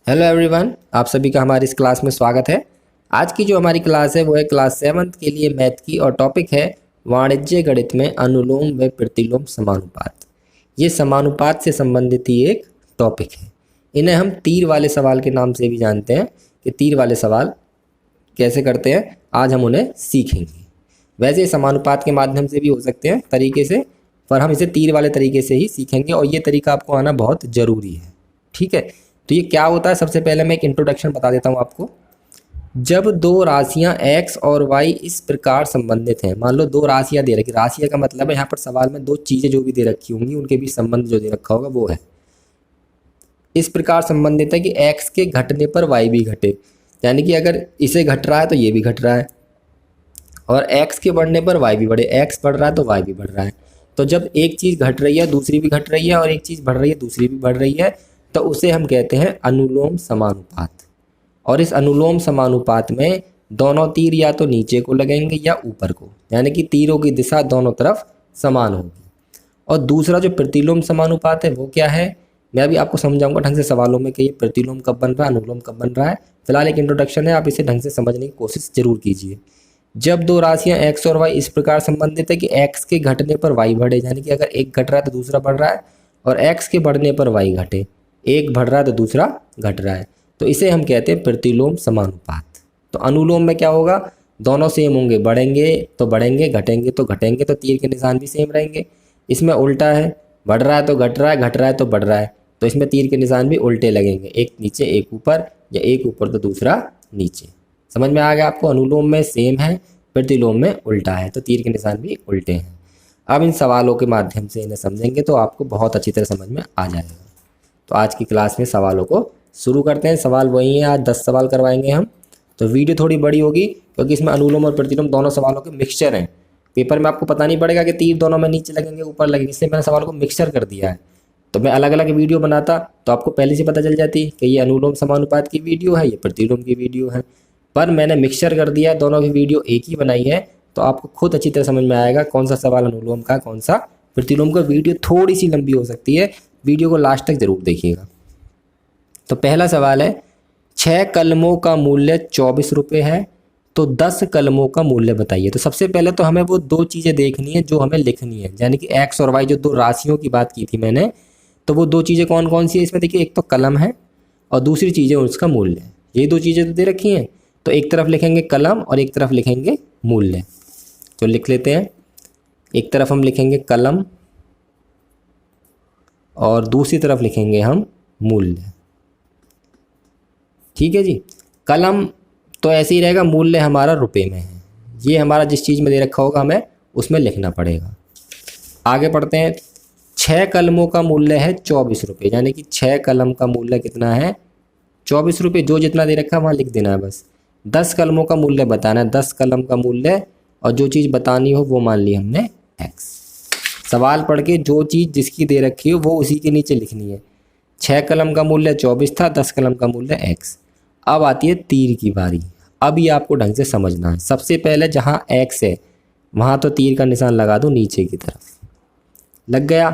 Hello everyone, आप सभी का हमारी इस क्लास में स्वागत है। आज की जो हमारी क्लास है वो है क्लास 7th के लिए मैथ की और टॉपिक है वाणिज्य गणित में अनुलोम व प्रतिलोम समानुपात। ये समानुपात से संबंधित ही एक टॉपिक है। इन्हें हम तीर वाले सवाल के नाम से भी जानते हैं कि तीर वाले सवाल कैसे करते हैं, आज हम उन्हें सीखेंगे। वैसे समानुपात के माध्यम से भी हो सकते हैं तरीके से, पर हम इसे तीर वाले तरीके से ही सीखेंगे और ये तरीका आपको आना बहुत ज़रूरी है। ठीक है, तो ये क्या होता है, सबसे पहले मैं एक इंट्रोडक्शन बता देता हूँ आपको। जब दो राशियां x और y इस प्रकार संबंधित हैं, मान लो दो राशियां दे रखी, राशियां का मतलब है यहाँ पर सवाल में दो चीज़ें जो भी दे रखी होंगी उनके बीच संबंध जो दे रखा होगा वो है, इस प्रकार संबंधित है कि x के घटने पर y भी घटे। यानी कि अगर इसे घट रहा है तो ये भी घट रहा है, और x के बढ़ने पर y भी बढ़े, x बढ़ रहा है तो y भी बढ़ रहा है। तो जब एक चीज़ घट रही है दूसरी भी घट रही है, और एक चीज़ बढ़ रही है दूसरी भी बढ़ रही है, तो उसे हम कहते हैं अनुलोम समानुपात। और इस अनुलोम समानुपात में दोनों तीर या तो नीचे को लगेंगे या ऊपर को, यानी कि तीरों की दिशा दोनों तरफ समान होगी। और दूसरा जो प्रतिलोम समानुपात है वो क्या है, मैं अभी आपको समझाऊंगा ढंग से सवालों में कि ये प्रतिलोम कब बन रहा है, अनुलोम कब बन रहा है। फिलहाल एक इंट्रोडक्शन है, आप इसे ढंग से समझने की कोशिश जरूर कीजिए। जब दो राशियां x और y इस प्रकार संबंधित है कि x के घटने पर y बढ़े, यानी कि अगर एक घट रहा है तो दूसरा बढ़ रहा है, और x के बढ़ने पर y घटे, एक बढ़ रहा है तो दूसरा घट रहा है, तो इसे हम कहते हैं प्रतिलोम समानुपात। तो अनुलोम में क्या होगा, दोनों सेम होंगे, बढ़ेंगे तो बढ़ेंगे, घटेंगे तो घटेंगे, तो तीर के निशान भी सेम रहेंगे। इसमें उल्टा है, बढ़ रहा है तो घट रहा है, घट रहा है तो बढ़ रहा है, तो इसमें तीर के निशान भी उल्टे लगेंगे, एक नीचे एक ऊपर, या एक ऊपर तो दूसरा नीचे। समझ में आ गया आपको, अनुलोम में सेम है, प्रतिलोम में उल्टा है, तो तीर के निशान भी उल्टे हैं। अब इन सवालों के माध्यम से इन्हें समझेंगे तो आपको बहुत अच्छी तरह समझ में आ जाएगा। तो आज की क्लास में सवालों को शुरू करते हैं। सवाल वही हैं, आज 10 सवाल करवाएंगे हम। तो वीडियो थोड़ी बड़ी होगी क्योंकि इसमें अनुलोम और प्रतिलोम दोनों सवालों के मिक्सचर हैं। पेपर में आपको पता नहीं पड़ेगा कि तीर दोनों में नीचे लगेंगे ऊपर लगेंगे, इसलिए मैंने सवालों को मिक्सचर कर दिया है। तो मैं अलग अलग वीडियो बनाता तो आपको पहले से पता चल जाती कि ये अनुलोम समानुपात की वीडियो है, ये प्रतिलोम की वीडियो है, पर मैंने मिक्सचर कर दिया है, दोनों की वीडियो एक ही बनाई है। तो आपको खुद अच्छी तरह समझ में आएगा कौन सा सवाल अनुलोम का, कौन सा प्रतिलोम का। वीडियो थोड़ी सी लंबी हो सकती है, वीडियो को लास्ट तक जरूर देखिएगा। तो पहला सवाल है, 6 कलमों का मूल्य 24 रुपये है, तो 10 कलमों का मूल्य बताइए। तो सबसे पहले तो हमें वो दो चीज़ें देखनी है जो हमें लिखनी है, यानी कि x और y जो दो राशियों की बात की थी मैंने, तो वो दो चीज़ें कौन कौन सी है इसमें देखिए, एक तो कलम है और दूसरी चीज़ है उसका मूल्य। ये दो चीज़ें तो दे रखी हैं, तो एक तरफ लिखेंगे कलम और एक तरफ लिखेंगे मूल्य। तो लिख लेते हैं, एक तरफ हम लिखेंगे कलम और दूसरी तरफ लिखेंगे हम मूल्य। ठीक है जी, कलम तो ऐसे ही रहेगा, मूल्य हमारा रुपए में है, ये हमारा जिस चीज़ में दे रखा होगा हमें उसमें लिखना पड़ेगा। आगे पढ़ते हैं, 6 कलमों का मूल्य है 24 रुपये, यानी कि 6 कलम का मूल्य कितना है, 24 रुपये। जो जितना दे रखा है वहाँ लिख देना है बस। 10 कलमों का मूल्य बताना है, 10 कलम का मूल्य, और जो चीज़ बतानी हो वो मान ली हमने x। सवाल पढ़ के जो चीज़ जिसकी दे रखी हो वो उसी के नीचे लिखनी है। 6 कलम का मूल्य 24 था, 10 कलम का मूल्य x। अब आती है तीर की बारी। अब ये आपको ढंग से समझना है। सबसे पहले जहाँ x है वहाँ तो तीर का निशान लगा दो नीचे की तरफ, लग गया।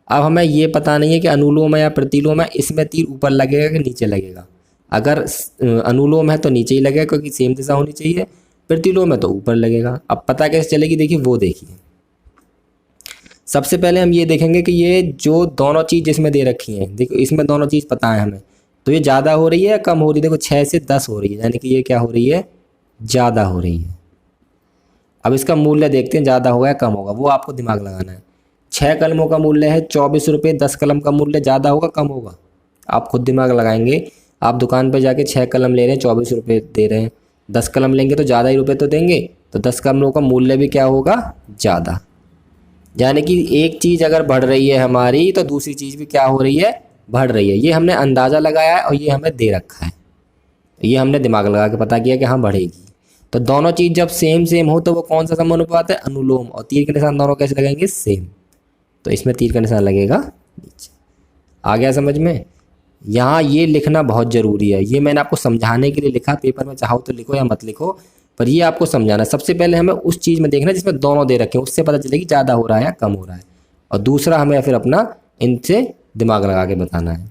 अब हमें ये पता नहीं है कि अनुलोम है या प्रतिलोम है, इसमें तीर ऊपर लगेगा कि नीचे लगेगा। अगर अनुलोम है तो नीचे ही लगेगा क्योंकि सेम दिशा होनी चाहिए, प्रतिलोम है तो ऊपर लगेगा। अब पता कैसे चलेगी, देखिए वो देखिए। सबसे पहले हम ये देखेंगे कि ये जो दोनों चीज़ जिसमें दे रखी हैं, देखो इसमें दोनों चीज़ पता है हमें, तो ये ज़्यादा हो रही है या कम हो रही है। देखो 6 से 10 हो रही है, यानी कि ये क्या हो रही है, ज़्यादा हो रही है। अब इसका मूल्य देखते हैं, ज़्यादा होगा या कम होगा, वो आपको दिमाग लगाना है। 6 कलमों का मूल्य है 24 रुपये, 10 कलम का मूल्य ज़्यादा होगा कम होगा, आप खुद दिमाग लगाएंगे। आप दुकान पर जाके 6 कलम ले रहे हैं, 24 रुपये दे रहे हैं, 10 कलम लेंगे तो ज़्यादा ही रुपये तो देंगे, तो 10 कलमों का मूल्य भी क्या होगा, ज़्यादा। यानी कि एक चीज़ अगर बढ़ रही है हमारी तो दूसरी चीज़ भी क्या हो रही है, बढ़ रही है। ये हमने अंदाज़ा लगाया है और ये हमें दे रखा है, ये हमने दिमाग लगा के पता किया कि हाँ बढ़ेगी। तो दोनों चीज़ जब सेम सेम हो तो वो कौन सा समानुपात है, अनुलोम। और तीर के निशान दोनों कैसे लगेंगे, सेम, तो इसमें तीर का निशान लगेगा नीचे। आ गया समझ में। यहाँ ये लिखना बहुत ज़रूरी है, ये मैंने आपको समझाने के लिए लिखा, पेपर में चाहो तो लिखो या मत लिखो, पर ये आपको समझाना है। सबसे पहले हमें उस चीज़ में देखना है जिसमें दोनों दे रखे हैं, उससे पता चलेगी ज़्यादा हो रहा है या कम हो रहा है, और दूसरा हमें फिर अपना इनसे दिमाग लगा के बताना है।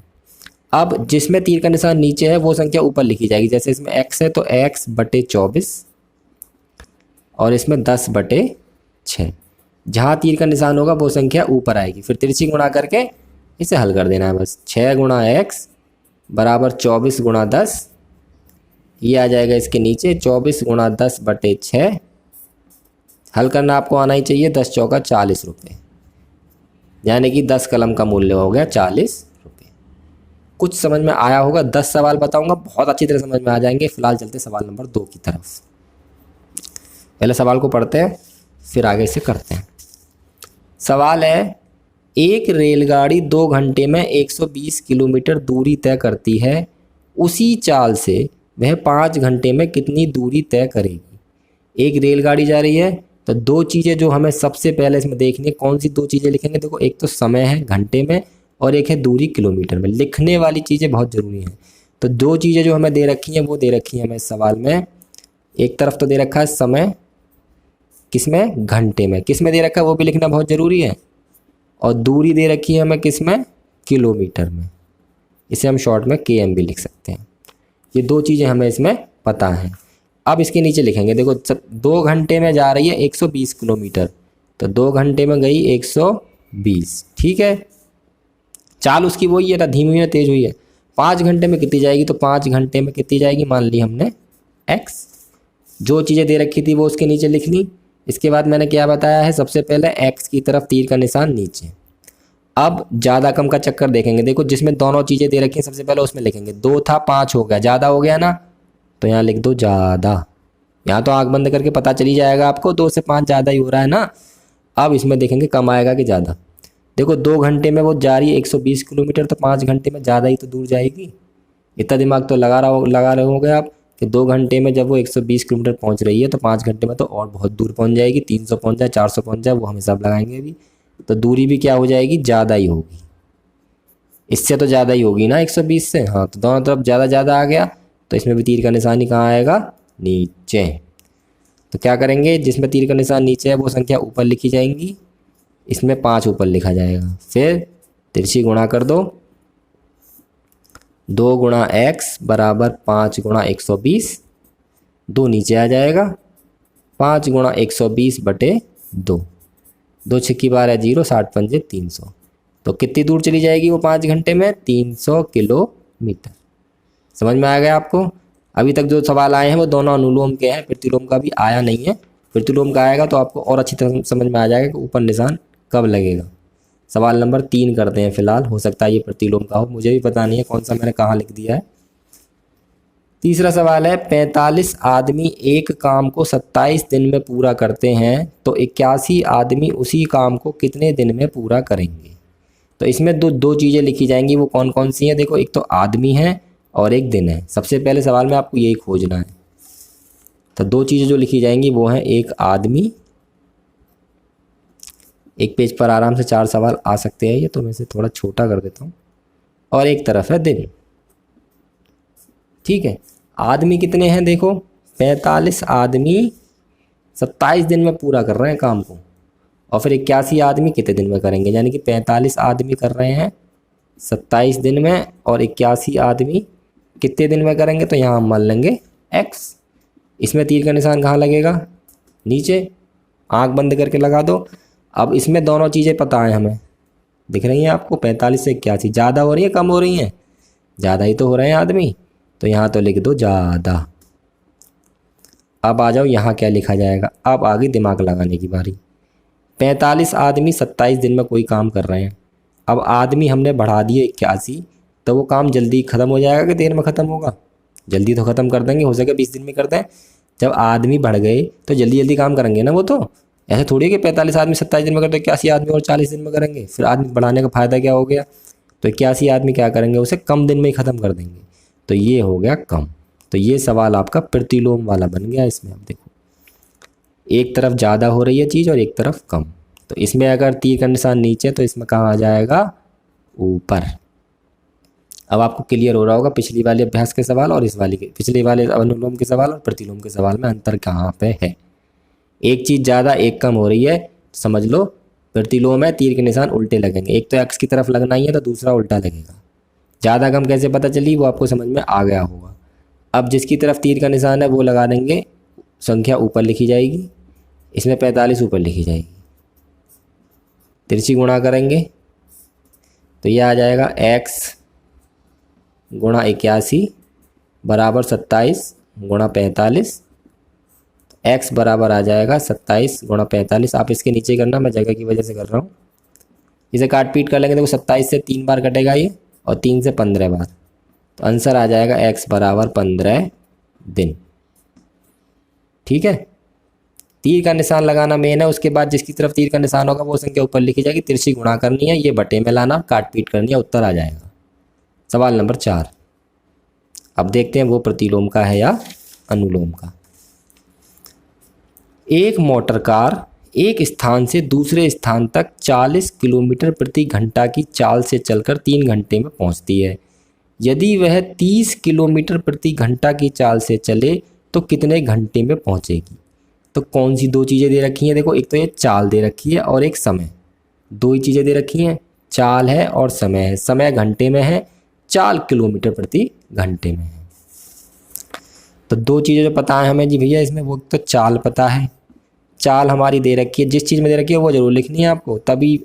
अब जिसमें तीर का निशान नीचे है वो संख्या ऊपर लिखी जाएगी। जैसे इसमें x है तो x/24 और इसमें 10/6। जहाँ तीर का निशान होगा वो संख्या ऊपर आएगी। फिर तिरछी गुणा करके इसे हल कर देना है बस। 6 गुणा x बराबर 24 गुणा 10, ये आ जाएगा इसके नीचे 24 गुणा 10/6। हल करना आपको आना ही चाहिए। 10 चौका 40 रुपये, यानी कि 10 कलम का मूल्य हो गया 40 रुपये। कुछ समझ में आया होगा। 10 सवाल बताऊंगा, बहुत अच्छी तरह समझ में आ जाएंगे। फिलहाल चलते सवाल नंबर 2 की तरफ। पहले सवाल को पढ़ते हैं फिर आगे से करते हैं। सवाल है, एक रेलगाड़ी 2 घंटे में 120 किलोमीटर दूरी तय करती है। उसी चाल से वह 5 घंटे में कितनी दूरी तय करेगी। एक रेलगाड़ी जा रही है तो दो चीज़ें जो हमें सबसे पहले इसमें देखनी है, कौन सी दो चीज़ें लिखेंगे। देखो, एक तो समय है घंटे में और एक है दूरी किलोमीटर में। लिखने वाली चीज़ें बहुत ज़रूरी हैं। तो दो चीज़ें जो हमें दे रखी हैं वो दे रखी हैं हमें इस सवाल में। एक तरफ तो दे रखा है समय, किसमें, घंटे में। किस में दे रखा है वो भी लिखना बहुत ज़रूरी है। और दूरी दे रखी है हमें किस में, किलोमीटर में। इसे हम शॉर्ट में km भी लिख सकते हैं। ये दो चीज़ें हमें इसमें पता हैं। अब इसके नीचे लिखेंगे। देखो, 2 घंटे में जा रही है 120 किलोमीटर, तो 2 घंटे में गई 120, ठीक है। चाल उसकी वही है ना, धीमी हुई है तेज हुई है। 5 घंटे में कितनी जाएगी, तो 5 घंटे में कितनी जाएगी मान ली हमने x। जो चीज़ें दे रखी थी वो उसके नीचे लिख ली। इसके बाद मैंने क्या बताया है, सबसे पहले x की तरफ तीर का निशान नीचे। अब ज़्यादा कम का चक्कर देखेंगे। देखो, जिसमें दोनों चीज़ें दे रखी हैं सबसे पहले उसमें लिखेंगे। 2 था 5 हो गया, ज़्यादा हो गया ना, तो यहाँ लिख दो ज़्यादा। यहाँ तो आँख बंद करके पता चली जाएगा आपको, 2 से 5 ज़्यादा ही हो रहा है ना। अब इसमें देखेंगे कम आएगा कि ज़्यादा। देखो, 2 घंटे में वो जा रही है 120 किलोमीटर, तो 5 घंटे में ज़्यादा ही तो दूर जाएगी। इतना दिमाग तो लगा रहे होंगे आप कि 2 घंटे में जब वो 120 किलोमीटर पहुँच रही है तो 5 घंटे में तो और बहुत दूर पहुँच जाएगी। 300 पहुँच जाए, 400 पहुँच जाए, वो हम हिसाब लगाएंगे अभी। तो दूरी भी क्या हो जाएगी, ज़्यादा ही होगी। इससे तो ज़्यादा ही होगी ना 120 से। हाँ, तो दोनों तरफ ज़्यादा ज़्यादा आ गया, तो इसमें भी तीर का निशान ही कहाँ आएगा, नीचे। तो क्या करेंगे, जिसमें तीर का निशान नीचे है वो संख्या ऊपर लिखी जाएंगी। इसमें 5 ऊपर लिखा जाएगा। फिर तिरछी गुणा कर दो। 2 गुणा x बराबर 5 गुणा 120, 2 नीचे आ जाएगा। 5 गुणा 120/2, 2 छक्की 12 0, 60 पंजे 300। तो कितनी दूर चली जाएगी वो 5 घंटे में, 300 किलोमीटर। समझ में आ गया आपको। अभी तक जो सवाल आए हैं वो दोनों अनुलोम के हैं, प्रतिलोम का भी आया नहीं है। प्रतिलोम का आएगा तो आपको और अच्छी तरह समझ में आ जाएगा कि ऊपर निशान कब लगेगा। सवाल नंबर 3 करते हैं फिलहाल। हो सकता है ये प्रतिलोम का हो, मुझे भी पता नहीं है कौन सा मैंने कहाँ लिख दिया है। तीसरा सवाल है, 45 आदमी एक काम को 27 दिन में पूरा करते हैं तो 81 आदमी उसी काम को कितने दिन में पूरा करेंगे। तो इसमें दो चीज़ें लिखी जाएंगी। वो कौन कौन सी हैं, देखो, एक तो आदमी है और एक दिन है। सबसे पहले सवाल में आपको यही खोजना है। तो दो चीज़ें जो लिखी जाएंगी वो हैं, एक आदमी, एक पेज पर आराम से 4 सवाल आ सकते हैं, ये तो मैं इसे थोड़ा छोटा कर देता हूँ, और एक तरफ है दिन, ठीक है। आदमी कितने हैं, देखो 45 आदमी 27 दिन में पूरा कर रहे हैं काम को, और फिर 81 आदमी कितने दिन में करेंगे। यानी कि 45 आदमी कर रहे हैं 27 दिन में और 81 आदमी कितने दिन में करेंगे। तो यहाँ हम मान लेंगे x। इसमें तीर का निशान कहाँ लगेगा, नीचे। आँख बंद करके लगा दो। अब इसमें दोनों चीज़ें पता है हमें, दिख रही हैं आपको। 45 से 81 ज़्यादा हो रही है कम हो रही हैं, ज़्यादा ही तो हो रहे हैं आदमी, तो यहाँ तो लिख दो ज़्यादा। अब आ जाओ यहाँ क्या लिखा जाएगा। अब आ गई दिमाग लगाने की बारी। 45 आदमी 27 दिन में कोई काम कर रहे हैं। अब आदमी हमने बढ़ा दिए 81, तो वो काम जल्दी ख़त्म हो जाएगा कि देर में ख़त्म होगा। जल्दी तो ख़त्म कर देंगे, हो सके 20 दिन में कर दें। जब आदमी बढ़ गए तो जल्दी जल्दी काम करेंगे ना वो। तो ऐसे थोड़ी है कि 45 आदमी 27 दिन में करते, 81 आदमी और 40 दिन में करेंगे। फिर आदमी बढ़ाने का फ़ायदा क्या हो गया। तो 81 आदमी क्या करेंगे, उसे कम दिन में ही ख़त्म कर देंगे। तो ये हो गया कम। तो ये सवाल आपका प्रतिलोम वाला बन गया। इसमें आप देखो, एक तरफ ज़्यादा हो रही है चीज़ और एक तरफ कम। तो इसमें अगर तीर का निशान नीचे तो इसमें कहाँ आ जाएगा, ऊपर। अब आपको क्लियर हो रहा होगा पिछली वाले अभ्यास के सवाल और इस वाले के, पिछले वाले अनुलोम के सवाल और प्रतिलोम के सवाल में अंतर कहाँ पे है। एक चीज़ ज़्यादा एक कम हो रही है, समझ लो प्रतिलोम है, तीर के निशान उल्टे लगेंगे। एक तो x की तरफ लगना ही है तो दूसरा उल्टा लगेगा। ज़्यादा कम कैसे पता चली वो आपको समझ में आ गया होगा। अब जिसकी तरफ तीर का निशान है वो लगा देंगे, संख्या ऊपर लिखी जाएगी, इसमें 45 ऊपर लिखी जाएगी, तिरछी गुणा करेंगे तो ये आ जाएगा x गुणा 81 बराबर 27 गुणा 45। x बराबर आ जाएगा 27 गुणा 45। आप इसके नीचे करना, मैं जगह की वजह से कर रहा हूँ। इसे काट पीट कर लेंगे, देखो 27 से 3 बार कटेगा ये और 3 से 15 बार, तो आंसर आ जाएगा x बराबर 15 दिन। ठीक है, तीर का निशान लगाना मेन है, उसके बाद जिसकी तरफ तीर का निशान होगा वो संख्या ऊपर लिखी जाएगी, तिरछी गुणा करनी है, ये बटे में लाना, काट पीट करनी है, उत्तर आ जाएगा। सवाल नंबर 4। अब देखते हैं वो प्रतिलोम का है या अनुलोम का। एक मोटर कार एक स्थान से दूसरे स्थान तक 40 किलोमीटर प्रति घंटा की चाल से चलकर 3 घंटे में पहुंचती है। यदि वह 30 किलोमीटर प्रति घंटा की चाल से चले तो कितने घंटे में पहुंचेगी? तो कौन सी दो चीज़ें दे रखी हैं? देखो, एक तो ये चाल दे रखी है और एक समय। दो ही चीज़ें दे रखी हैं, चाल है और समय है। समय घंटे में है, चाल किलोमीटर प्रति घंटे में है। तो दो चीज़ें जो पता है हमें जी भैया इसमें, वो तो चाल पता है, चाल हमारी दे रखी है, जिस चीज़ में दे रखी है वो ज़रूर लिखनी है आपको, तभी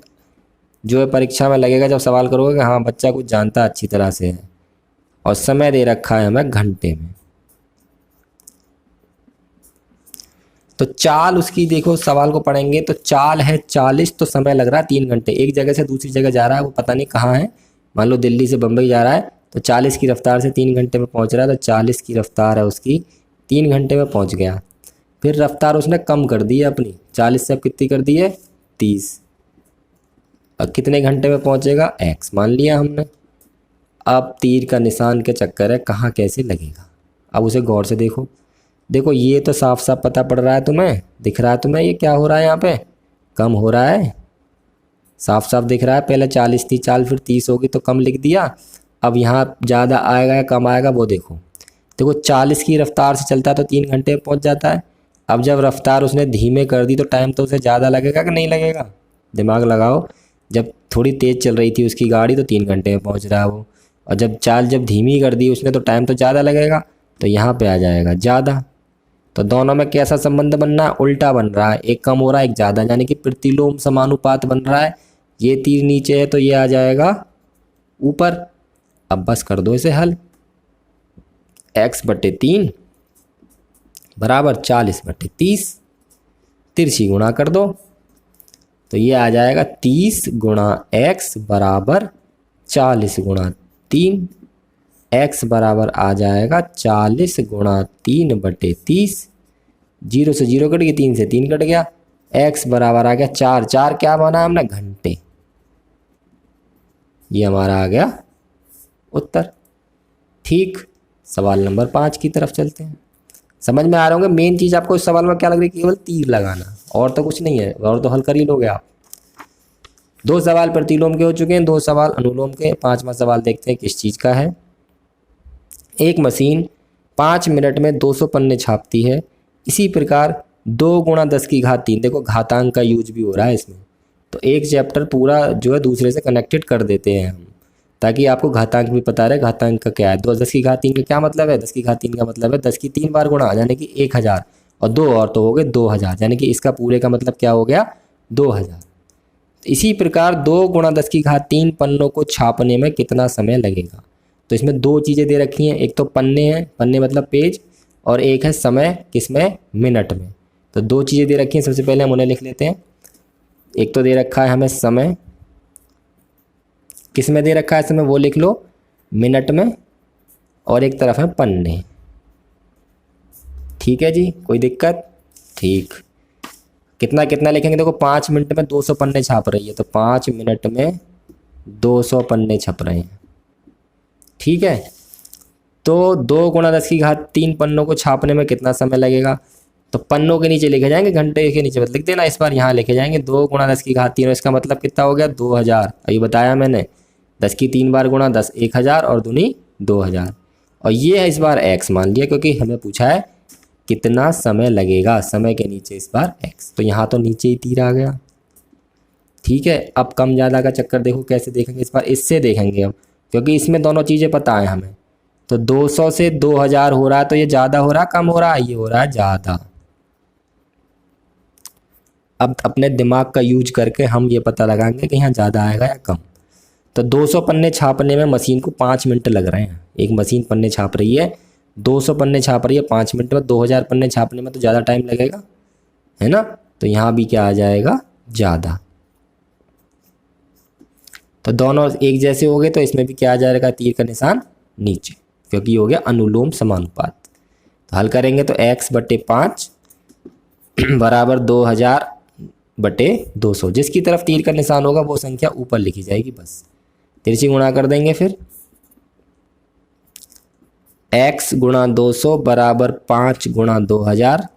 जो है परीक्षा में लगेगा जब सवाल करोगे कि हाँ बच्चा कुछ जानता अच्छी तरह से है। और समय दे रखा है हमें घंटे में। तो चाल उसकी देखो, सवाल को पढ़ेंगे तो चाल है 40, तो समय लग रहा है 3 घंटे। एक जगह से दूसरी जगह जा रहा है, वो पता नहीं कहाँ है, मान लो दिल्ली से बम्बई जा रहा है, तो 40 की रफ्तार से 3 घंटे में पहुंच रहा है, तो 40 की रफ्तार है उसकी, 3 घंटे में पहुंच गया। फिर रफ्तार उसने कम कर दी है अपनी, 40 से अब कितनी कर दी है? 30। अब कितने घंटे में पहुंचेगा? x मान लिया हमने। अब तीर का निशान के चक्कर है, कहाँ कैसे लगेगा, अब उसे गौर से देखो। देखो ये तो साफ साफ पता पड़ रहा है तुम्हें, दिख रहा है तुम्हें ये क्या हो रहा है, यहाँ पे कम हो रहा है, साफ साफ दिख रहा है। पहले 40 थी चाल, फिर 30 होगी तो कम लिख दिया। अब यहाँ ज़्यादा आएगा या कम आएगा वो देखो। देखो 40 की रफ्तार से चलता है तो 3 घंटे में पहुँच जाता है। अब जब रफ्तार उसने धीमे कर दी तो टाइम तो उसे ज़्यादा लगेगा कि नहीं लगेगा? दिमाग लगाओ। जब थोड़ी तेज़ चल रही थी उसकी गाड़ी तो 3 घंटे में पहुँच रहा है वो, और जब चाल जब धीमी कर दी उसने तो टाइम तो ज़्यादा लगेगा, तो यहाँ पे आ जाएगा ज़्यादा। तो दोनों में कैसा संबंध बन रहा है? उल्टा बन रहा है, एक कम हो रहा है एक ज़्यादा, यानी कि प्रतिलोम समानुपात बन रहा है। ये तीर नीचे है तो ये आ जाएगा ऊपर। अब बस कर दो इसे हल, x/3 बराबर 40/30, तिरछी गुणा कर दो तो ये आ जाएगा 30 गुणा x बराबर 40 गुणा 3। x बराबर आ जाएगा 40 गुणा 3/30। 0 से 0 कट गया, 3 से 3 कट गया, x बराबर आ गया 4। 4 क्या माना हमने? घंटे। ये हमारा आ गया उत्तर। ठीक, सवाल नंबर 5 की तरफ चलते हैं। समझ में आ रहे होंगे मेन चीज़ आपको इस सवाल में क्या लग रही है? केवल तीर लगाना, और तो कुछ नहीं है, और तो हल कर ही लोगे आप। 2 सवाल प्रतिलोम के हो चुके हैं, 2 सवाल अनुलोम के। 5वां सवाल देखते हैं किस चीज़ का है। एक मशीन 5 मिनट में 200 पन्ने छापती है। इसी प्रकार 2 गुणा 10 की घात 3, देखो घातांक का यूज भी हो रहा है इसमें, तो एक चैप्टर पूरा जो है दूसरे से कनेक्टेड कर देते हैं हम, ताकि आपको घातांक भी पता रहे। घातांक का क्या है? 10 की घात 3 का क्या मतलब है? 10 की घात 3 का मतलब है 10 की 3 बार गुणा, यानी कि 1000, और 2 और तो हो गए 2000, यानी कि इसका पूरे का मतलब क्या हो गया? 2000। इसी प्रकार 2 गुणा 10 की घात 3 पन्नों को छापने में कितना समय लगेगा? तो इसमें 2 चीज़ें दे रखी हैं, एक तो पन्ने हैं, पन्ने मतलब पेज, और एक है समय, किसमें? मिनट में। तो 2 चीज़ें दे रखी हैं, सबसे पहले हम उन्हें लिख लेते हैं। एक तो दे रखा है हमें समय, किस में दे रखा है समय वो लिख लो, मिनट में, और एक तरफ है पन्ने। ठीक है जी, कोई दिक्कत? ठीक, कितना कितना लिखेंगे? देखो 5 मिनट में 200 पन्ने छाप रही है, तो 5 मिनट में 200 पन्ने छप रहे हैं। ठीक है, तो 2 गुणा 10 की घात 3 पन्नों को छापने में कितना समय लगेगा? तो पन्नों के नीचे लिखे जाएंगे, घंटे के नीचे लिख देना, इस बार यहाँ लिखे जाएंगे 2 गुणा 10 की घात 3, इसका मतलब कितना हो गया? 2000। अभी बताया मैंने, 10 की 3 बार गुणा 10 1000, और दूनी 2000, और ये है इस बार x मान लिया, क्योंकि हमें पूछा है कितना समय लगेगा, समय के नीचे इस बार x, तो यहाँ तो नीचे ही तीर आ गया। ठीक है, अब कम ज़्यादा का चक्कर देखो कैसे देखेंगे इस बार, इससे देखेंगे हम। क्योंकि इसमें दोनों चीज़ें पता है हमें। तो 200 से 2000 हो रहा है, तो ये ज़्यादा हो रहा है कम हो रहा है? ये हो रहा है ज़्यादा। अब अपने दिमाग का यूज करके हम ये पता लगाएंगे कि यहाँ ज़्यादा आएगा या कम। तो 200 पन्ने छापने में मशीन को 5 मिनट लग रहे हैं। एक मशीन पन्ने छाप रही है, 200 पन्ने छाप रही है 5 मिनट में, 2000 पन्ने छापने में तो ज़्यादा टाइम लगेगा, है ना। तो यहाँ भी क्या आ जाएगा? ज़्यादा। तो दोनों एक जैसे हो गए, तो इसमें भी क्या आ जाएगा? तीर का निशान नीचे, क्योंकि ये हो गया अनुलोम समानुपात। तो हल करेंगे तो x/5 बराबर 2000/200। जिसकी तरफ तीर का निशान होगा वो संख्या ऊपर लिखी जाएगी, बस तिरछी गुणा कर देंगे। फिर x गुणा 200 बराबर 5 गुणा 2000,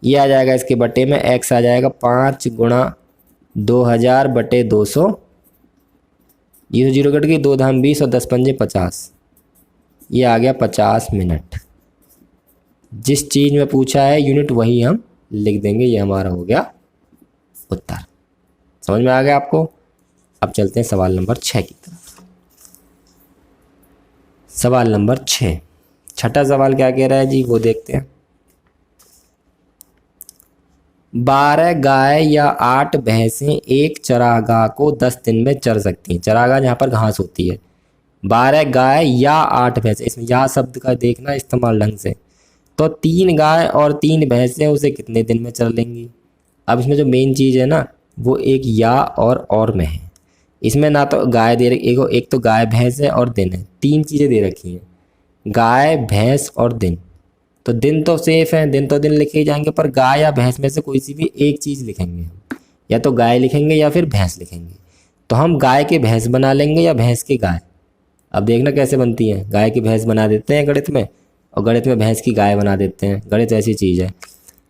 ये आ जाएगा इसके बटे में, x आ जाएगा 5 गुणा 2000/200। ये तो जीरो कट गई, 2 धाम 20 और 10 पंजे 50, ये आ गया 50 मिनट। जिस चीज़ में पूछा है यूनिट वही हम लिख देंगे, ये हमारा हो गया उत्तर। समझ में आ गया आपको? अब चलते हैं सवाल नंबर 6 की तरफ। सवाल नंबर 6, छठा सवाल क्या कह रहा है जी, वो देखते हैं। 12 गाय या 8 भैंसें एक चरागाह को 10 दिन में चर सकती हैं। चरागाह जहाँ पर घास होती है। 12 गाय या 8 भैंसें, इसमें या शब्द का देखना इस्तेमाल ढंग से। तो 3 गाय और 3 भैंसें उसे कितने दिन में चर लेंगी? अब इसमें जो मेन चीज़ है ना, वो एक या और में है। इसमें ना तो गाय दे रखी, एक तो गाय भैंस है और दिन है, 3 चीज़ें दे रखी हैं, गाय भैंस और दिन। तो दिन तो सेफ है, दिन तो दिन लिखे ही जाएंगे, पर गाय या भैंस में से कोई सी भी एक चीज़ लिखेंगे हम, या तो गाय लिखेंगे या फिर भैंस लिखेंगे। तो हम गाय के भैंस बना लेंगे या भैंस की गाय। अब देखना कैसे बनती है, गाय की भैंस बना देते हैं गणित में, और गणित में भैंस की गाय बना देते हैं। गणित ऐसी चीज़ है।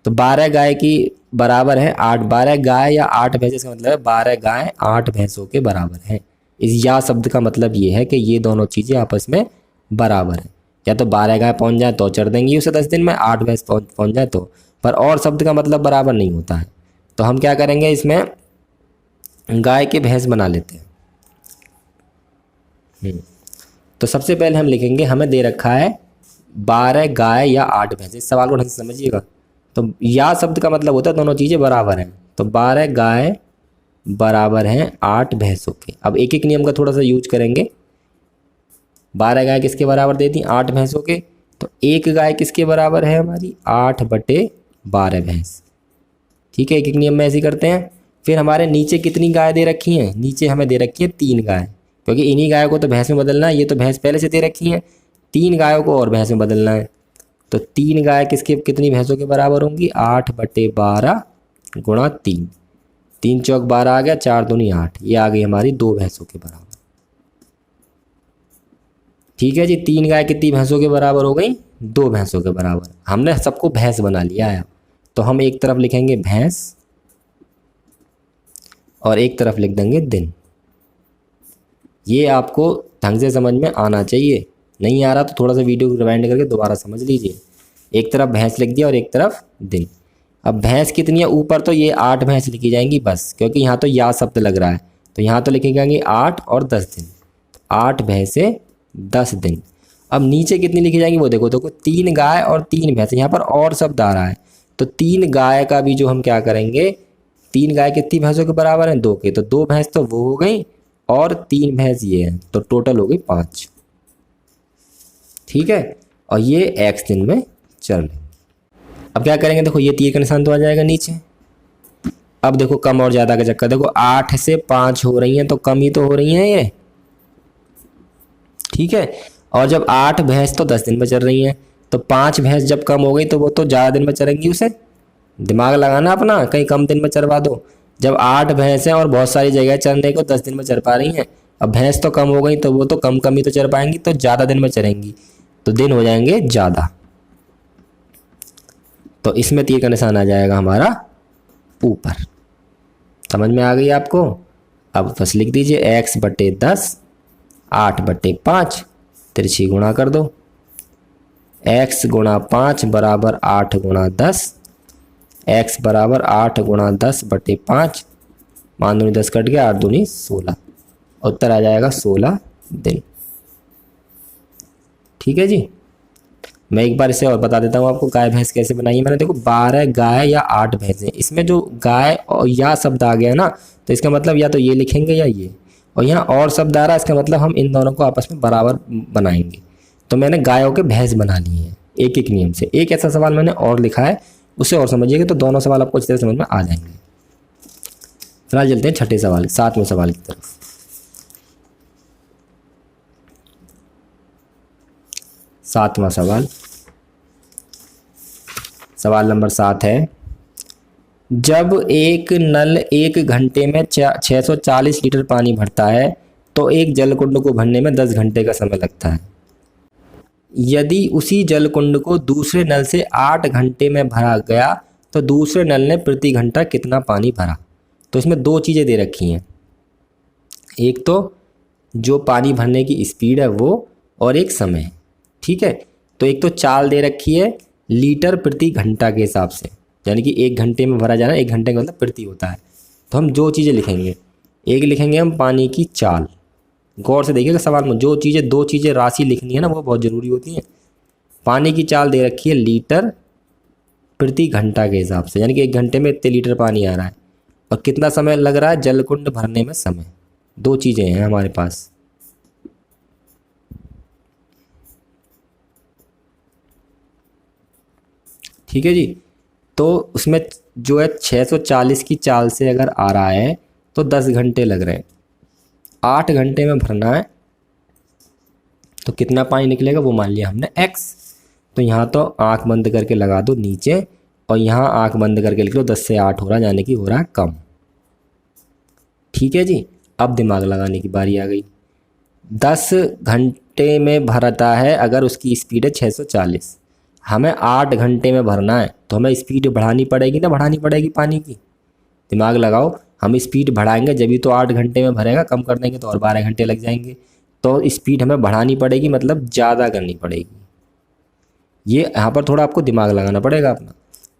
तो 12 गाय की बराबर है 8, 12 गाय या 8 भैंस, इसका मतलब है 12 गाय 8 भैंसों के बराबर है। इस या शब्द का मतलब ये है कि ये दोनों चीज़ें आपस में बराबर हैं। या तो 12 गाय पहुंच जाए तो चर देंगी उसे 10 दिन में, 8 भैंस पहुंच जाए तो। पर और शब्द का मतलब बराबर नहीं होता है। तो हम क्या करेंगे, इसमें गाय के भैंस बना लेते हैं। तो सबसे पहले हम लिखेंगे, हमें दे रखा है 12 गाय या 8 भैंस। इस सवाल को ढंग से समझिएगा। तो या शब्द का मतलब होता है दोनों चीज़ें बराबर हैं। तो 12 गाय बराबर हैं 8 भैंसों के। अब एक एक नियम का थोड़ा सा यूज करेंगे। 12 गाय किसके बराबर दे दी? 8 भैंसों के। तो एक गाय किसके बराबर है हमारी? 8/12 भैंस। ठीक है, एक एक नियम में ऐसे ही करते हैं। फिर हमारे नीचे कितनी गाय दे रखी हैं? नीचे हमें दे रखी है 3 गाय, क्योंकि इन्हीं गायों को तो भैंस में बदलना है। ये तो भैंस पहले से दे रखी हैं, 3 गायों को और भैंस में बदलना है। तो 3 गाय कितनी भैंसों के बराबर होंगी? 8/12 गुणा 3, 3 चौक 12 आ गया, 4 दूनी 8, ये आ गई हमारी 2 भैंसों के बराबर। ठीक है जी, 3 गाय कितनी भैंसों के बराबर हो गई? 2 भैंसों के बराबर। हमने सबको भैंस बना लिया है। तो हम एक तरफ लिखेंगे भैंस और एक तरफ लिख देंगे दिन। ये आपको ढंग से समझ में आना चाहिए। नहीं आ रहा तो थोड़ा सा वीडियो को रिवाइंड करके दोबारा समझ लीजिए। एक तरफ भैंस लिख दिया और एक तरफ दिन। अब भैंस कितनी है? ऊपर तो ये 8 भैंस लिखी जाएंगी बस, क्योंकि यहाँ तो या शब्द लग रहा है। तो यहाँ तो लिखी जाएंगी 8 और 10 दिन। 8 भैंसे 10 दिन। अब नीचे कितनी लिखी जाएंगी वो देखो 3 गाय और 3 भैंस। यहाँ पर और शब्द आ रहा है, तो 3 गाय का भी जो हम क्या करेंगे, 3 गाय कितनी भैंसों के बराबर हैं? 2 के। तो 2 भैंस तो वो हो गई और 3 भैंस ये हैं, तो टोटल हो गई 5। ठीक है, और ये x दिन में चल लेंगे। अब क्या करेंगे, देखो ये तीर का निशान तो आ जाएगा नीचे। अब देखो कम और ज़्यादा का चक्कर, देखो 8 से 5 हो रही हैं तो कम ही तो हो रही हैं ये। ठीक है, और जब 8 भैंस तो 10 दिन में चल रही हैं, तो 5 भैंस जब कम हो गई तो वो तो ज़्यादा दिन में चलेंगी। उसे दिमाग लगाना अपना, कहीं कम दिन में चरवा दो। जब 8 भैंस हैं और बहुत सारी जगह चरने को 10 दिन में चर पा रही हैं, अब भैंस तो कम हो गई तो वो तो कम ही तो चर पाएंगी, तो ज़्यादा दिन में चरेंगी, तो दिन हो जाएंगे ज़्यादा। तो इसमें तीर का निशान आ जाएगा हमारा ऊपर। समझ में आ गई आपको? अब बस लिख दीजिए x/10 8/5, तिरछी गुणा कर दो। x गुणा 5 बराबर 8 गुणा 10, x बराबर 8 गुणा 10/5, मान दूनी 10 कट गया, 8 दूनी 16, उत्तर आ जाएगा 16 दिन। ठीक है जी। मैं एक बार इसे और बता देता हूँ आपको गाय भैंस कैसे बनाई है मैंने। देखो 12 गाय या 8 भैंसें, इसमें जो गाय और या शब्द आ गया ना, तो इसका मतलब या तो ये लिखेंगे या ये, और यहाँ और शब्द आ रहा है, इसका मतलब हम इन दोनों को आपस में बराबर बनाएंगे। तो मैंने गायों के भैंस बना लिए हैं एक एक नियम से। एक ऐसा सवाल मैंने और लिखा है, उसे और समझिएगा तो दोनों सवाल आपको अच्छी तरह समझ में आ जाएंगे। फिलहाल चलते हैं छठे सवाल, 7वें सवाल की तरफ। 7वां सवाल, सवाल नंबर 7 है, जब एक नल 1 घंटे में 640 लीटर पानी भरता है तो एक जलकुंड को भरने में 10 घंटे का समय लगता है। यदि उसी जलकुंड को दूसरे नल से 8 घंटे में भरा गया तो दूसरे नल ने प्रति घंटा कितना पानी भरा। तो इसमें दो चीज़ें दे रखी हैं, एक तो जो पानी भरने की स्पीड है वो, और एक समय। ठीक है, तो एक तो चाल दे रखी है लीटर प्रति घंटा के हिसाब से, यानी कि 1 घंटे में भरा जाना, 1 घंटे का मतलब प्रति होता है। तो हम जो चीज़ें लिखेंगे, एक लिखेंगे हम पानी की चाल। गौर से देखिएगा सवाल में जो चीज़ें, दो चीज़ें राशि लिखनी है ना, वो बहुत ज़रूरी होती हैं। पानी की चाल दे रखी है लीटर प्रति घंटा के हिसाब से, यानी कि 1 घंटे में इतने लीटर पानी आ रहा है, और कितना समय लग रहा है जलकुंड भरने में समय। दो चीज़ें हैं हमारे पास। ठीक है जी। तो उसमें जो है 640 की चाल से अगर आ रहा है तो 10 घंटे लग रहे हैं। 8 घंटे में भरना है तो कितना पानी निकलेगा वो मान लिया हमने x। तो यहाँ तो आंख बंद करके लगा दो नीचे, और यहाँ आंख बंद करके लिख लो 10 से 8 हो रहा है, यानी कि हो रहा है कम। ठीक है जी। अब दिमाग लगाने की बारी आ गई। 10 घंटे में भरता है अगर उसकी स्पीड है 640, हमें 8 घंटे में भरना है तो हमें स्पीड बढ़ानी पड़ेगी ना, बढ़ानी पड़ेगी पानी की। दिमाग लगाओ, हम स्पीड बढ़ाएंगे जब भी तो 8 घंटे में भरेगा, कम कर देंगे तो और 12 घंटे लग जाएंगे। तो स्पीड हमें बढ़ानी पड़ेगी, मतलब ज़्यादा करनी पड़ेगी। ये यहाँ पर थोड़ा आपको दिमाग लगाना पड़ेगा अपना।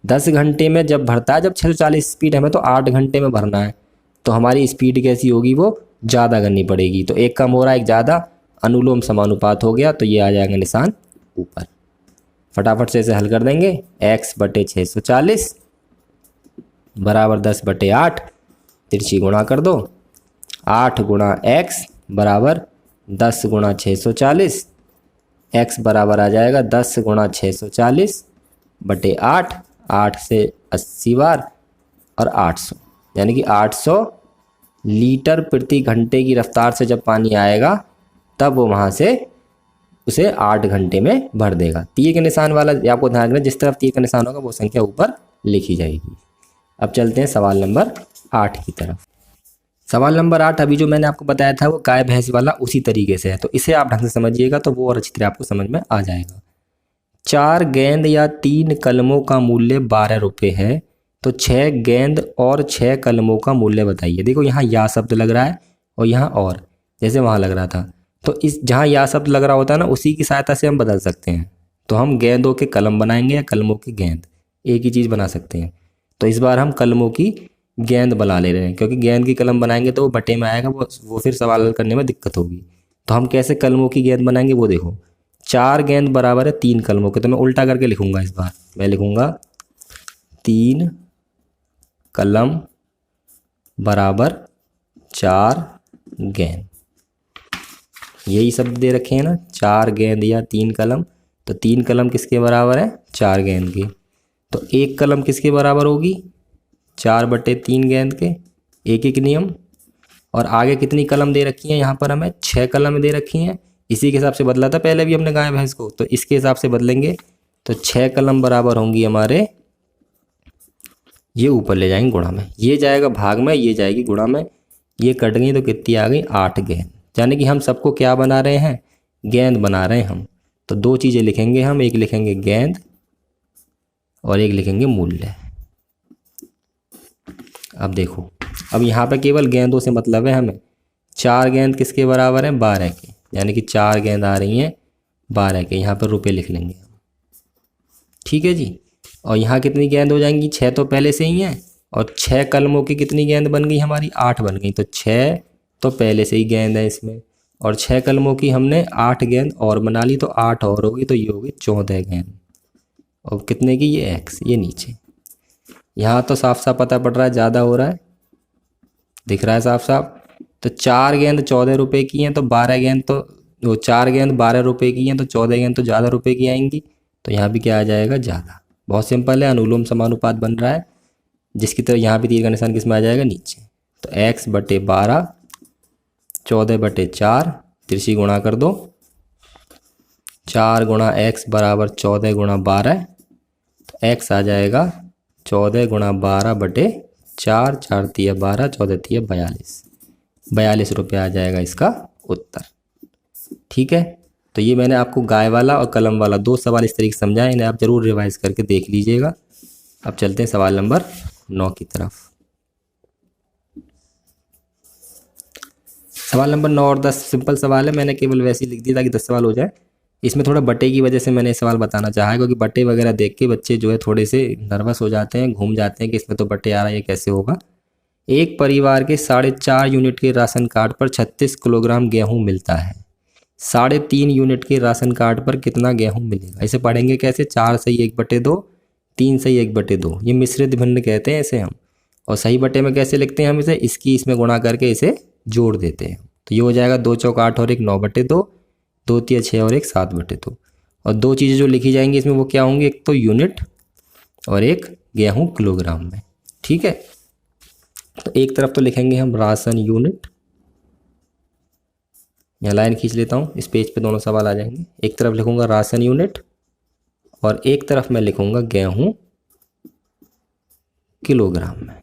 10 घंटे में जब भरता है, जब 640 स्पीड हमें तो 8 घंटे में भरना है, तो हमारी स्पीड कैसी होगी, वो ज़्यादा करनी पड़ेगी। तो एक कम हो रहा है एक ज़्यादा, अनुलोम समानुपात हो गया, तो ये आ जाएगा निशान ऊपर। फटाफट से इसे हल कर देंगे। x बटे 640 बराबर 10/8, तिरछी गुणा कर दो। 8 गुणा x बराबर 10 गुणा 640, x बराबर आ जाएगा 10 गुणा 640/8, 8 से 80 बार और 800, यानी कि 800 लीटर प्रति घंटे की रफ्तार से जब पानी आएगा तब वो वहाँ से उसे 8 घंटे में भर देगा। तीर के निशान वाला आपको ध्यान रखना, जिस तरफ तीर का निशान होगा वो संख्या ऊपर लिखी जाएगी। अब चलते हैं सवाल नंबर 8 की तरफ। सवाल नंबर 8 अभी जो मैंने आपको बताया था वो गाय भैंस वाला उसी तरीके से है, तो इसे आप ढंग से समझिएगा तो वो और अच्छी तरह आपको समझ में आ जाएगा। 4 गेंद या 3 कलमों का मूल्य 12 रुपये है, तो 6 गेंद और 6 कलमों का मूल्य बताइए। देखो यहाँ या शब्द लग रहा है और यहाँ और, जैसे वहाँ लग रहा था, तो इस जहाँ या शब्द लग रहा होता है ना, उसी की सहायता से हम बदल सकते हैं। तो हम गेंदों के कलम बनाएंगे या कलमों की गेंद, एक ही चीज़ बना सकते हैं। तो इस बार हम कलमों की गेंद बना ले रहे हैं, क्योंकि गेंद की कलम बनाएंगे तो वो बटे में आएगा, वो फिर सवाल हल करने में दिक्कत होगी। तो हम कैसे कलमों की गेंद बनाएंगे वो देखो। 4 गेंद बराबर है 3 कलमों के, तो मैं उल्टा करके लिखूंगा। इस बार मैं लिखूंगा 3 कलम बराबर 4 गेंद। यही शब्द दे रखे हैं ना, 4 गेंद या 3 कलम, तो 3 कलम किसके बराबर है, 4 गेंद के। तो 1 कलम किसके बराबर होगी, 4/3 गेंद के, एक एक नियम। और आगे कितनी कलम दे रखी हैं, यहाँ पर हमें 6 कलम दे रखी हैं। इसी के हिसाब से बदला था पहले भी हमने गाय भैंस को, तो इसके हिसाब से बदलेंगे। तो 6 कलम बराबर होंगी हमारे, ये ऊपर ले जाएंगे गुणा में, ये जाएगा भाग में, ये जाएगी गुणा में, ये कट गई तो कितनी आ गई, 8 गेंद। यानी कि हम सबको क्या बना रहे हैं, गेंद बना रहे हैं हम। तो दो चीज़ें लिखेंगे हम, एक लिखेंगे गेंद और एक लिखेंगे मूल्य। अब देखो, अब यहाँ पे केवल गेंदों से मतलब है हमें। 4 गेंद किसके बराबर हैं, 12 के, यानी कि 4 गेंद आ रही हैं 12 के। यहाँ पर रुपये लिख लेंगे हम। ठीक है जी। और यहाँ कितनी गेंद हो जाएंगी, 6 तो पहले से ही हैं, और 6 कलमों की कितनी गेंद बन गई हमारी, 8 बन गई। तो 6 तो पहले से ही गेंद है इसमें, और 6 कलमों की हमने 8 गेंद और बना ली, तो 8 और होगी, तो ये होगी 14 गेंद। और कितने की, ये x, ये नीचे। यहाँ तो साफ साफ पता पड़ रहा है ज़्यादा हो रहा है, दिख रहा है साफ साफ। तो 4 गेंद 14 रुपये की हैं, तो 12 गेंद तो वो 4 गेंद 12 रुपये की हैं, तो 14 गेंद तो ज़्यादा रुपये की आएंगी, तो यहाँ भी क्या आ जाएगा, ज़्यादा। बहुत सिंपल है, अनुलोम समानुपात बन रहा है, जिसकी तरह यहाँ भी तीर का निशान किस में आ जाएगा, नीचे। तो x बटे 12, 14 बटे 4, तिरछी गुणा कर दो, 4 गुणा x बराबर 14 गुणा 12, तो x आ जाएगा 14 गुणा 12 बटे 4, 4 तिया 12, 14 तिया 42, 42 रुपये आ जाएगा इसका उत्तर। ठीक है, तो ये मैंने आपको गाय वाला और कलम वाला 2 सवाल इस तरीके से समझाए, इन्हें आप ज़रूर रिवाइज करके देख लीजिएगा। अब चलते हैं सवाल नंबर 9 की तरफ। सवाल नंबर 9 और 10 सिंपल सवाल है, मैंने केवल वैसे ही लिख दिया ताकि 10 सवाल हो जाए। इसमें थोड़ा बटे की वजह से मैंने सवाल बताना चाहा है, क्योंकि बटे वगैरह देख के बच्चे जो है थोड़े से नर्वस हो जाते हैं, घूम जाते हैं कि इसमें तो बटे आ रहा है, ये कैसे होगा। एक परिवार के 4.5 यूनिट के राशन कार्ड पर 36 किलोग्राम गेहूँ मिलता है, 3.5 यूनिट के राशन कार्ड पर कितना गेहूँ मिलेगा। इसे पढ़ेंगे कैसे, 4 सही 1/2, 3 सही 1/2, ये मिश्रित भिन्न कहते हैं इसे हम। और सही बटे में कैसे लिखते हैं हम इसे, इसकी इसमें गुणा करके इसे जोड़ देते हैं, तो ये हो जाएगा 2 चौक 8 और 1 9/2, 2 तिया 6 और 1 7/2। और 2 चीज़ें जो लिखी जाएंगी इसमें वो क्या होंगी, एक तो यूनिट और एक गेहूँ किलोग्राम में। ठीक है, तो एक तरफ तो लिखेंगे हम राशन यूनिट, यहाँ लाइन खींच लेता हूँ, इस पेज पे दोनों सवाल आ जाएंगे। एक तरफ लिखूंगा राशन यूनिट और एक तरफ मैं लिखूंगा गेहूँ किलोग्राम में।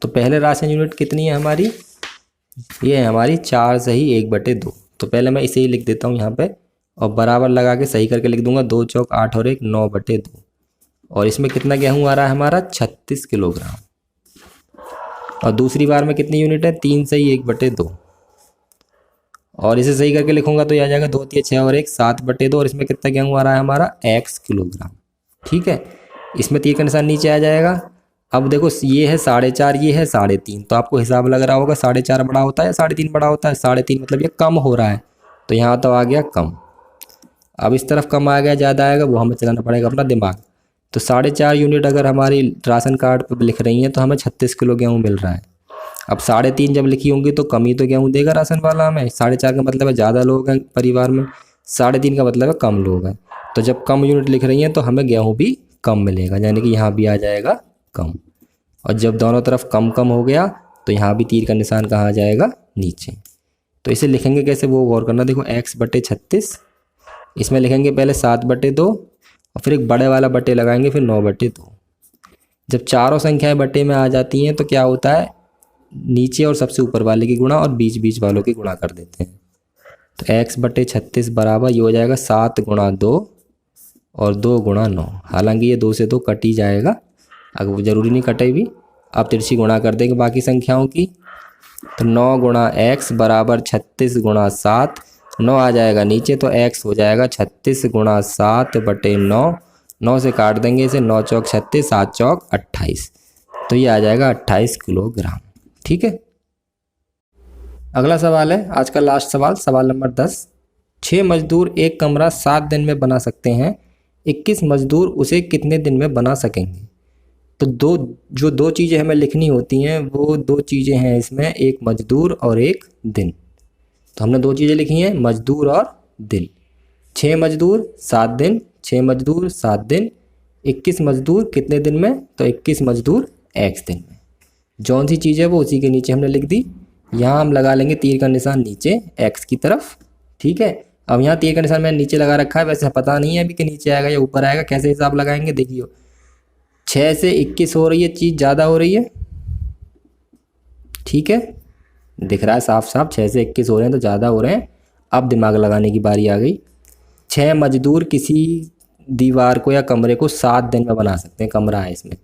तो पहले राशन यूनिट कितनी है हमारी, ये है हमारी 4 सही 1/2, तो पहले मैं इसे ही लिख देता हूँ यहाँ पे और बराबर लगा के सही करके लिख दूंगा, 2 चौक 8 और 1 9/2। और इसमें कितना गेहूँ आ रहा है हमारा, 36 किलोग्राम। और दूसरी बार में कितनी यूनिट है, 3 सही 1/2, और इसे सही करके लिखूंगा तो ये आ जाएगा 2 तिया 6 और 1 7/2, और इसमें कितना गेहूँ आ रहा है हमारा, x किलोग्राम। ठीक है, इसमें तीर का निशान नीचे आ जाएगा। अब देखो ये है 4.5, ये है 3.5, तो आपको हिसाब लग रहा होगा 4.5 बड़ा होता है या 3.5 बड़ा होता है, 3.5 मतलब ये कम हो रहा है, तो यहाँ तो आ गया कम। अब इस तरफ कम आ गया ज़्यादा आएगा, वो हमें चलाना पड़ेगा अपना दिमाग। तो 4.5 यूनिट अगर हमारी राशन कार्ड पर लिख रही हैं तो हमें 36 किलो गेहूँ मिल रहा है। अब 3.5 जब लिखी होंगी तो कम ही तो गेहूँ देगा राशन वाला हमें, 4.5 का मतलब है ज़्यादा लोग हैं परिवार में, 3.5 का मतलब है कम लोग हैं। तो जब कम यूनिट लिख रही हैं तो हमें गेहूँ भी कम मिलेगा, यानी कि यहाँ भी आ जाएगा कम। और जब दोनों तरफ कम कम हो गया तो यहाँ भी तीर का निशान कहाँ आ जाएगा, नीचे। तो इसे लिखेंगे कैसे वो गौर करना। देखो x/36, इसमें लिखेंगे पहले 7/2 और फिर एक बड़े वाला बटे लगाएंगे, फिर 9/2। जब चारों संख्याएं बटे में आ जाती हैं तो क्या होता है, नीचे और सबसे ऊपर वाले की गुणा और बीच बीच वालों की गुणा कर देते हैं। तो x/36 बराबर ये हो जाएगा 7 गुणा 2 और 2 गुणा 9। हालांकि ये 2 से 2 कट ही जाएगा, अगर वो ज़रूरी नहीं कटे भी। आप तिरछी गुणा कर देंगे बाकी संख्याओं की, तो 9 गुणा x बराबर 36 गुणा 7, 9 आ जाएगा नीचे, तो x हो जाएगा 36 गुणा 7/9। 9 से काट देंगे इसे, 9 चौक 36, 7 चौक 28, तो ये आ जाएगा 28 किलोग्राम। ठीक है, अगला सवाल है आज का लास्ट सवाल, सवाल नंबर 10। 6 मजदूर एक कमरा 7 दिन में बना सकते हैं, 21 मजदूर उसे कितने दिन में बना सकेंगे। तो दो चीज़ें हमें लिखनी होती हैं, वो 2 चीज़ें हैं इसमें, एक मजदूर और एक दिन। तो हमने 2 चीज़ें लिखी हैं, मजदूर और दिन। 6 मजदूर 7 दिन, 6 मजदूर 7 दिन, 21 मजदूर कितने दिन में, तो 21 मजदूर x दिन में। जौन सी चीज़ है वो उसी के नीचे हमने लिख दी। यहाँ हम लगा लेंगे तीर का निशान नीचे x की तरफ। ठीक है, अब यहाँ तीर का निशान मैंने नीचे लगा रखा है, वैसे पता नहीं है अभी कि नीचे आएगा या ऊपर आएगा, कैसे हिसाब लगाएंगे देखिए। 6 से 21 हो रही है, चीज़ ज़्यादा हो रही है। ठीक है, दिख रहा है साफ साफ 6 से 21 हो रहे हैं तो ज़्यादा हो रहे हैं। अब दिमाग लगाने की बारी आ गई। 6 मजदूर किसी दीवार को या कमरे को 7 दिन में बना सकते हैं, कमरा है इसमें,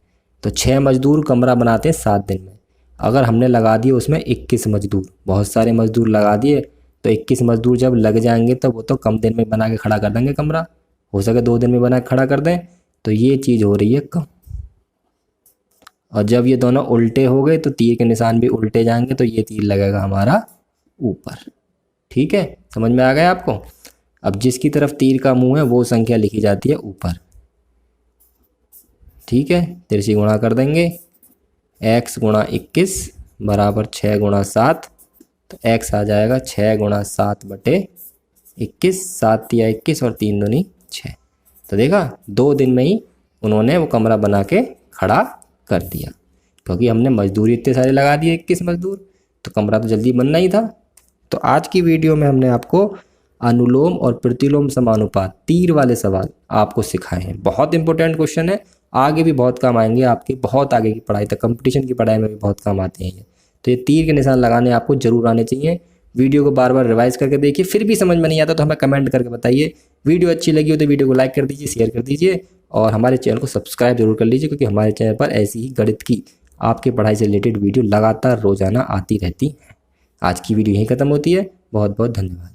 तो 6 मजदूर कमरा बनाते हैं 7 दिन में। अगर हमने लगा दिए उसमें 21 मजदूर, बहुत सारे मजदूर लगा दिए, तो 21 मजदूर जब लग जाएंगे तो वो तो कम दिन में बना के खड़ा कर देंगे कमरा, हो सके 2 दिन में बना के खड़ा कर दें, तो ये चीज़ हो रही है कम। और जब ये दोनों उल्टे हो गए तो तीर के निशान भी उल्टे जाएंगे, तो ये तीर लगेगा हमारा ऊपर। ठीक है, समझ में आ गया आपको। अब जिसकी तरफ तीर का मुंह है वो संख्या लिखी जाती है ऊपर, ठीक है। तिरछी गुणा कर देंगे, x गुणा 21 बराबर 6 गुणा 7, तो x आ जाएगा 6 गुणा 7 बटे 21, 7 या 21 और 3 दूनी 6। तो देखा 2 दिन में ही उन्होंने वो कमरा बना के खड़ा कर दिया, क्योंकि हमने मजदूरी इतने सारे लगा दिए, 21 मजदूर, तो कमरा तो जल्दी बनना ही था। तो आज की वीडियो में हमने आपको अनुलोम और प्रतिलोम समानुपात तीर वाले सवाल आपको सिखाए हैं। बहुत इंपॉर्टेंट क्वेश्चन है, आगे भी बहुत काम आएंगे आपके, बहुत आगे की पढ़ाई तक, कंपटीशन की पढ़ाई में भी बहुत काम आते हैं ये। तो ये तीर के निशान लगाने आपको जरूर आने चाहिए। वीडियो को बार बार रिवाइज करके देखिए, फिर भी समझ में नहीं आता तो हमें कमेंट करके बताइए। वीडियो अच्छी लगी हो तो वीडियो को लाइक कर दीजिए, शेयर कर दीजिए और हमारे चैनल को सब्सक्राइब जरूर कर लीजिए, क्योंकि हमारे चैनल पर ऐसी ही गणित की आपकी पढ़ाई से रिलेटेड वीडियो लगातार रोजाना आती रहती है। आज की वीडियो यहीं ख़त्म होती है। बहुत बहुत धन्यवाद।